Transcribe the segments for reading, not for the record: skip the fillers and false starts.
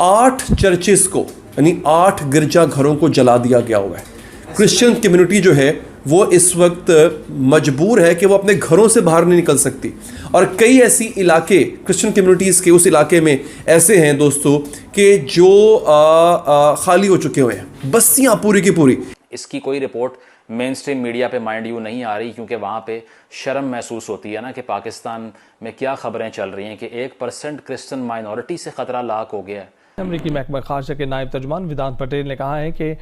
8 churches को यानी 8 गिरजा घरों को जला दिया गया हुआ है। क्रिश्चियन कम्युनिटी जो है वो इस वक्त मजबूर है कि वो अपने घरों से बाहर नहीं निकल सकती, और कई ऐसी इलाके क्रिश्चियन कम्युनिटीज़ के उस इलाके में ऐसे हैं दोस्तों कि जो खाली हो चुके हुए हैं, बस्तियाँ पूरी की पूरी। इसकी कोई रिपोर्ट मेन स्ट्रीम मीडिया पे माइंड यू नहीं आ रही, क्योंकि वहाँ पे शर्म महसूस होती है ना कि पाकिस्तान में क्या खबरें चल रही हैं कि 1% क्रिश्चियन माइनॉरिटी से ख़तरा लाक हो गया है। अमरीकी महकमा खारजा के नायब तर्जुमान वेदांत पटेल ने कहा है कि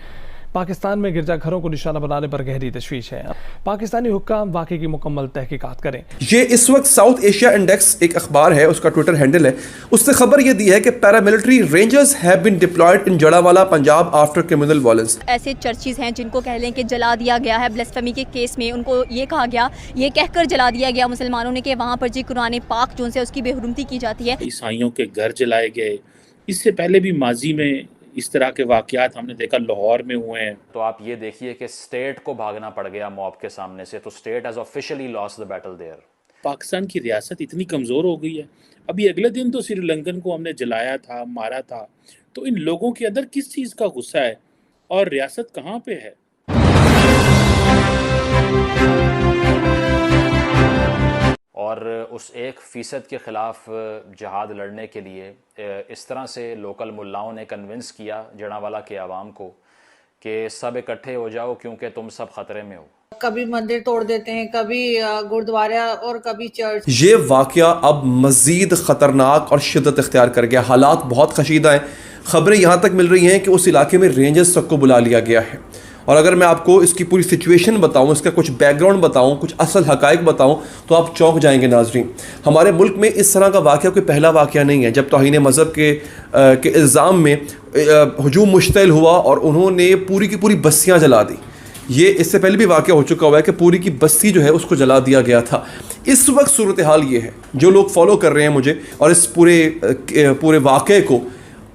पाकिस्तान में गिरजाघरों को निशाना बनाने पर गहरी तशवीश है। पाकिस्तानी हुक्काम वाकई की मुकम्मल तहकीकात करें। ये इस वक्त साउथ एशिया इंडेक्स एक अखबार है, उसका ट्विटर हैंडल है, उससे खबर ये दी है कि paramilitary rangers have been deployed in Jaranwala Punjab after criminal violence. ऐसे चर्चेज हैं जिनको कह लें कि जला दिया गया है, ब्लेस्फेमी के केस में उनको ये कहा गया, ये कहकर जला दिया गया मुसलमानों ने कि वहाँ पर जी कुरान पाक जो है उसकी बेहुरमती की जाती है। ईसाइयों के घर जलाए गए, इससे पहले भी माजी में इस तरह के वाक़यात हमने देखा लाहौर में हुए हैं। तो आप ये देखिए कि स्टेट को भागना पड़ गया मॉब के सामने से, तो state has officially lost the battle there. Pakistan की रियासत इतनी कमज़ोर हो गई है। अभी अगले दिन तो श्रीलंकन को हमने जलाया था, मारा था, तो इन लोगों के अंदर किस चीज़ का गुस्सा है और रियासत कहाँ पे है? और उस 1% के ख़िलाफ़ जहाद लड़ने के लिए इस तरह से लोकल मुल्लाओं ने कन्विंस किया जड़ावाला के आवाम को कि सब इकट्ठे हो जाओ क्योंकि तुम सब ख़तरे में हो। कभी मंदिर तोड़ देते हैं, कभी गुरुद्वारा और कभी चर्च। ये वाक़या अब मज़ीद ख़तरनाक और शिद्दत इख्तियार कर गया। हालात बहुत कशीदा हैं। ख़बरें यहाँ तक मिल रही हैं कि उस इलाके में रेंजर्स तक को बुला लिया गया है। और अगर मैं आपको इसकी पूरी सिचुएशन बताऊं, इसका कुछ बैकग्राउंड बताऊं, कुछ असल हक़ाइक़ बताऊं, तो आप चौंक जाएंगे नाज़रीन। हमारे मुल्क में इस तरह का वाक़या कोई पहला वाक़या नहीं है जब तौहीन मज़हब के इल्ज़ाम में हजूम मुश्तइल हुआ और उन्होंने पूरी की पूरी बस्तियाँ जला दी। ये इससे पहले भी वाक़या हो चुका हुआ है कि पूरी की बस्ती जो है उसको जला दिया गया था। इस वक्त सूरत हाल ये है, जो लोग फॉलो कर रहे हैं मुझे और इस पूरे वाक़े को,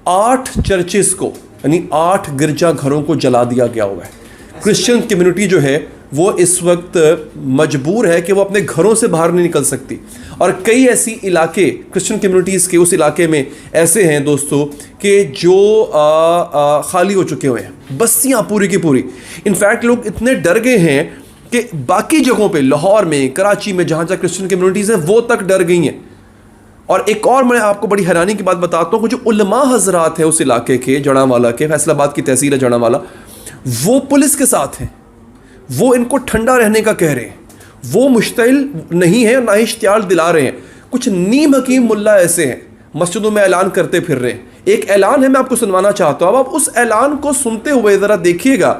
8 चर्चेस को यानी 8 गिरजा घरों को जला दिया गया हुआ है। क्रिश्चियन कम्युनिटी जो है वो इस वक्त मजबूर है कि वो अपने घरों से बाहर नहीं निकल सकती, और कई ऐसी इलाके क्रिश्चियन कम्युनिटीज़ के उस इलाके में ऐसे हैं दोस्तों कि जो खाली हो चुके हुए हैं, बस्तियाँ पूरी की पूरी। इनफैक्ट लोग इतने डर गए हैं कि बाकी जगहों पे, लाहौर में, कराची में, जहाँ जहाँ क्रिश्चियन कम्युनिटीज़ हैं वो तक डर गई हैं। और एक और मैं आपको बड़ी हैरानी की बात बताता हूँ, जो उलमा हजरात हैं उस इलाके के, जड़ावाला के, फैसलाबाद की तहसील है जड़ावाला, वो पुलिस के साथ हैं। वो इनको ठंडा रहने का कह रहे हैं, वो मुश्तिल नहीं है, ना ही इश्तियाल दिला रहे हैं। कुछ नीम हकीम मुल्ला ऐसे हैं मस्जिदों में ऐलान करते फिर रहे हैं। एक ऐलान है, मैं आपको सुनवाना चाहता हूँ। अब आप उस ऐलान को सुनते हुए ज़रा देखिएगा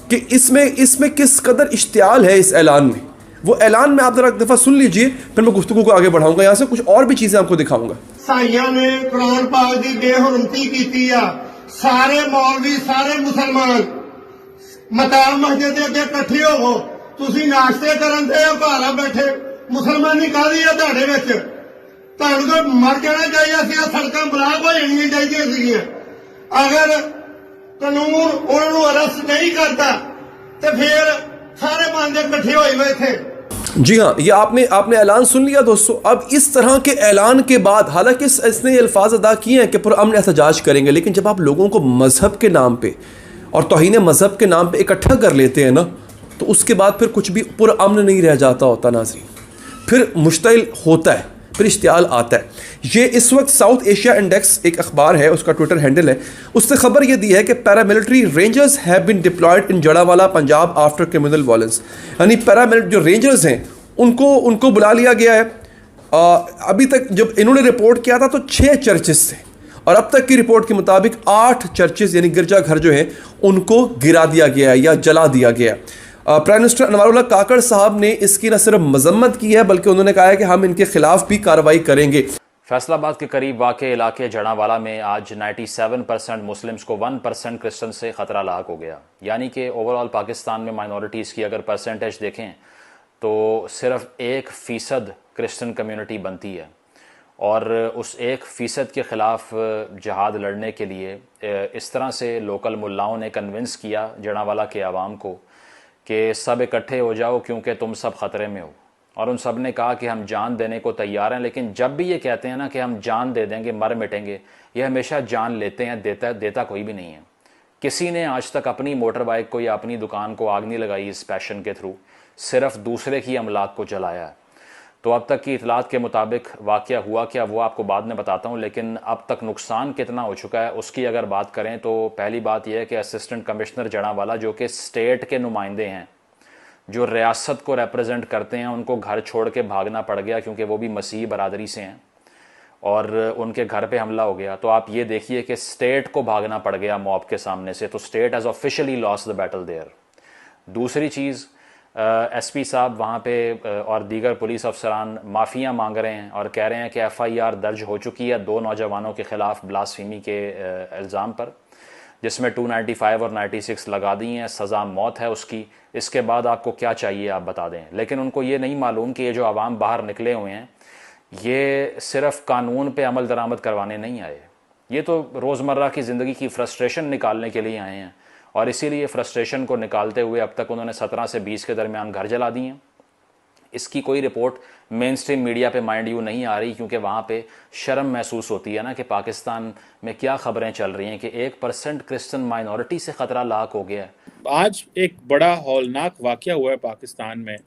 कि इसमें किस कदर इश्तियाल है इस ऐलान में। वो ऐलान में आप ज़रा एक दफ़ा सुन लीजिए, फिर मैं गुफ्तगू को आगे बढ़ाऊंगा। यहाँ से कुछ और भी चीज़ें आपको दिखाऊंगा। साइयां ने कुरान पाक की बेहुरमती की, सारे मौलवी, सारे मुसलमान मताब मस्जिद के अगे इकट्ठे होवो। तुसी नाश्ते करन दे घारा बैठे, मुसलमानी काहदी है तुहाडे विच? तुहानू तो मर जाना चाहिए, सड़कां ब्लॉक हो जानियां चाहिए। अगर कानून उन्होंने अरेस्ट नहीं करता तो फिर सारे बंदे इकट्ठे होए हुए थे। जी हाँ, ये आपने ऐलान सुन लिया दोस्तों। अब इस तरह के ऐलान के बाद, हालांकि इसने ये अल्फाज अदा किए हैं कि पुरअमन एहतजाज करेंगे, लेकिन जब आप लोगों को मजहब के नाम पे और तौहीन मजहब के नाम पे इकट्ठा कर लेते हैं ना, तो उसके बाद फिर कुछ भी पुरअमन नहीं रह जाता होता नाज़रीन। फिर मुश्तिल होता है, फिर इश्तियाल आता है। ये इस वक्त साउथ एशिया इंडेक्स एक अखबार है, उसका ट्विटर हैंडल है, उससे खबर ये दी है कि paramilitary rangers have been deployed in Jaranwala Punjab after criminal violence. यानी पैरामिलिट्री जो रेंजर्स हैं उनको बुला लिया गया है। अभी तक जब इन्होंने रिपोर्ट किया था तो 6 चर्चेस थे, और अब तक की रिपोर्ट के मुताबिक 8 चर्चेस यानी गिरजा घर जो है उनको गिरा दिया गया है या जला दिया गया है। प्राइम मिनिस्टर अनवारुल्लाह काकड़ साहब ने इसकी न सिर्फ मजम्मत की है, बल्कि उन्होंने कहा है कि हम इनके खिलाफ भी कार्रवाई करेंगे। फैसलाबाद के करीब वाक़े इलाके जड़ावाला में आज 97% मुस्लिम्स को 1% क्रिश्चन से ख़तरा लाक हो गया। यानी कि ओवरऑल पाकिस्तान में माइनॉरिटीज़ की अगर परसेंटेज देखें तो सिर्फ 1% क्रिश्चन कम्युनिटी बनती है, और उस 1% के ख़िलाफ़ जहाद लड़ने के लिए इस तरह से लोकल मुल्लाओं ने कन्विंस किया जड़ावाला के आवाम को कि सब इकट्ठे हो जाओ क्योंकि तुम सब ख़तरे में हो। और उन सब ने कहा कि हम जान देने को तैयार हैं, लेकिन जब भी ये कहते हैं ना कि हम जान दे देंगे, मर मिटेंगे, ये हमेशा जान लेते हैं, देता कोई भी नहीं है। किसी ने आज तक अपनी मोटर बाइक को या अपनी दुकान को आग नहीं लगाई इस पैशन के थ्रू, सिर्फ दूसरे की अमलाक को जलाया है। तो अब तक की इतलात के मुताबिक वाक़या हुआ क्या वो आपको बाद में बताता हूँ, लेकिन अब तक नुकसान कितना हो चुका है उसकी अगर बात करें तो पहली बात यह है कि असिस्टेंट कमिश्नर जड़ावाला जो कि स्टेट के नुमाइंदे हैं, जो रियासत को रिप्रेजेंट करते हैं, उनको घर छोड़ के भागना पड़ गया क्योंकि वो भी मसीही बरादरी से हैं और उनके घर पे हमला हो गया। तो आप ये देखिए कि स्टेट को भागना पड़ गया मॉब के सामने से, तो state has officially lost the battle there. दूसरी चीज़, एसपी साहब वहाँ पे और दीगर पुलिस अफसरान माफ़ियाँ मांग रहे हैं और कह रहे हैं कि एफआईआर दर्ज हो चुकी है 2 नौजवानों के ख़िलाफ़ ब्लास्फेमी के इल्ज़ाम पर, जिसमें 295 और 96 लगा दी हैं, सज़ा मौत है उसकी। इसके बाद आपको क्या चाहिए आप बता दें। लेकिन उनको ये नहीं मालूम कि ये जो आवाम बाहर निकले हुए हैं ये सिर्फ़ कानून पे अमल दरामद करवाने नहीं आए, ये तो रोज़मर्रा की ज़िंदगी की फ्रस्ट्रेशन निकालने के लिए आए हैं। और इसीलिए फ्रस्ट्रेशन को निकालते हुए अब तक उन्होंने 17 से 20 के दरमियान घर जला दिए हैं। इसकी कोई रिपोर्ट मेन स्ट्रीम मीडिया पे माइंड यू नहीं आ रही, क्योंकि वहाँ पे शर्म महसूस होती है ना कि पाकिस्तान में क्या खबरें चल रही हैं कि 1% क्रिश्चियन माइनॉरिटी से ख़तरा लाक हो गया है। आज एक बड़ा हौलनाक वाक़या हुआ है पाकिस्तान में।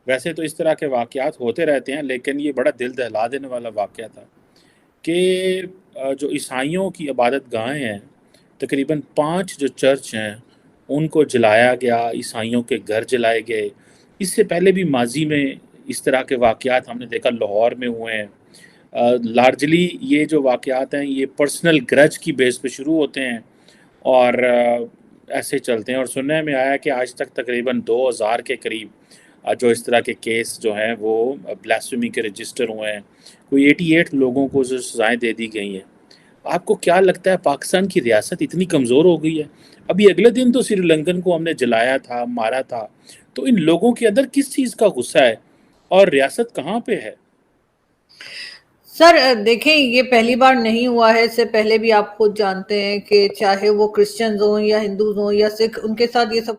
वैसे तो इस तरह के वाक़यात होते रहते हैं, लेकिन ये बड़ा दिल दहला देने वाला वाक़या था कि जो ईसाइयों की इबादत गाहें हैं, तकरीबन 5 जो चर्च हैं उनको जलाया गया, ईसाइयों के घर जलाए गए। इससे पहले भी माजी में इस तरह के वाक़यात हमने देखा, लाहौर में हुए हैं। लार्जली ये जो वाक़यात हैं ये पर्सनल ग्रज की बेस पे शुरू होते हैं और ऐसे चलते हैं। और सुनने में आया कि आज तक तकरीबन 2000 के करीब जो इस तरह के केस जो हैं वो ब्लास्फेमी के रजिस्टर हुए हैं। कोई 88 लोगों को जो सज़ाएँ दे दी गई हैं। आपको क्या लगता है पाकिस्तान की रियासत इतनी कमज़ोर हो गई है? अभी अगले दिन तो श्रीलंकन को हमने जलाया था, मारा था, तो इन लोगों के अंदर किस चीज़ का गुस्सा है और रियासत कहाँ पे है? सर देखें, ये पहली बार नहीं हुआ है। इससे पहले भी आप खुद जानते हैं कि चाहे वो क्रिश्चियंस हों या हिंदूज हों या सिख, उनके साथ ये सब